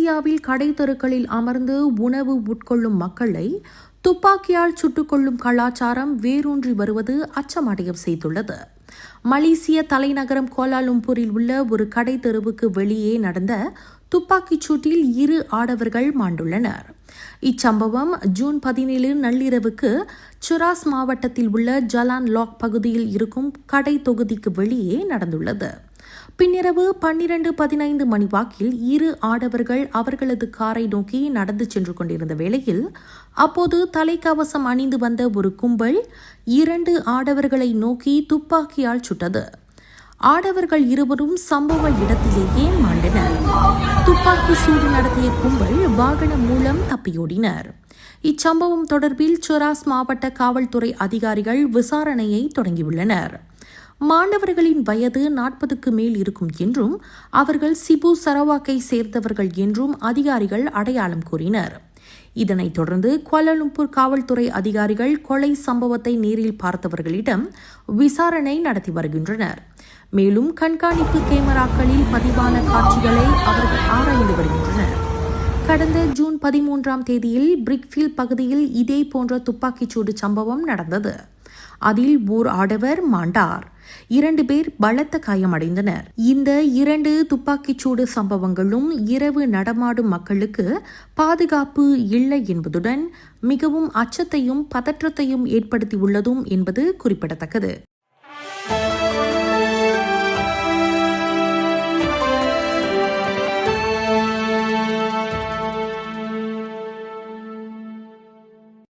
மலேசியாவில் கடை தெருக்களில் அமர்ந்து உணவு உட்கொள்ளும் மக்களை துப்பாக்கியால் சுட்டுக் கொள்ளும் கலாச்சாரம் வேரூன்றி வருவது அச்சமடைய செய்துள்ளது. மலேசிய தலைநகரம் கோலாலும்பூரில் உள்ள ஒரு கடை தெருவுக்கு வெளியே நடந்த துப்பாக்கிச் சூட்டில் 2 ஆடவர்கள் மாண்டுள்ளனர். இச்சம்பவம் ஜூன் 17 நள்ளிரவுக்கு சுராஸ் மாவட்டத்தில் உள்ள ஜலான் லாக் பகுதியில் இருக்கும் கடை தொகுதிக்கு வெளியே நடந்துள்ளது. பின்னிரவு 12:15 மணி வாக்கில் 2 ஆடவர்கள் அவர்களது காரை நோக்கி நடந்து சென்று கொண்டிருந்த வேளையில் அப்போது தலைக்கவசம் அணிந்து வந்த ஒரு கும்பல் 2 ஆடவர்களை நோக்கி துப்பாக்கியால் சுட்டது. ஆடவர்கள் இருவரும் சம்பவ இடத்திலேயே மாண்டனர். துப்பாக்கி சூடு நடத்திய கும்பல் வாகனம் மூலம் தப்பியோடினர். இச்சம்பவம் தொடர்பில் சுராஸ் மாவட்ட காவல்துறை அதிகாரிகள் விசாரணையை தொடங்கியுள்ளனர். மாண்டவர்களின் வயது 40க்கு மேல் இருக்கும் என்றும் அவர்கள் சிபு சரவாக்கை சேர்ந்தவர்கள் என்றும் அதிகாரிகள் அடையாளம் கூறினர். இதனைத் தொடர்ந்து கோலாலும்பூர் காவல்துறை அதிகாரிகள் கொலை சம்பவத்தை நேரில் பார்த்தவர்களிடம் விசாரணை நடத்தி வருகின்றனர். மேலும் கண்காணிப்பு கேமராக்களில் பதிவான காட்சிகளை அவர்கள் ஆராய்ந்து வருகின்றனர். கடந்த ஜூன் 13ஆம் தேதியில் பிரிக்ஃபீல்ட் பகுதியில் இதே போன்ற துப்பாக்கிச்சூடு சம்பவம் நடந்தது. அதில் ஓர் ஆடவர் மாண்டார், 2 பேர் பலத்த காயமடைந்தனர். இந்த 2 துப்பாக்கிச்சூடு சம்பவங்களும் இரவு நடமாடும் மக்களுக்கு பாதுகாப்பு இல்லை என்பதுடன் மிகவும் அச்சத்தையும் பதற்றத்தையும் ஏற்படுத்தியுள்ளதும் என்பது குறிப்பிடத்தக்கது.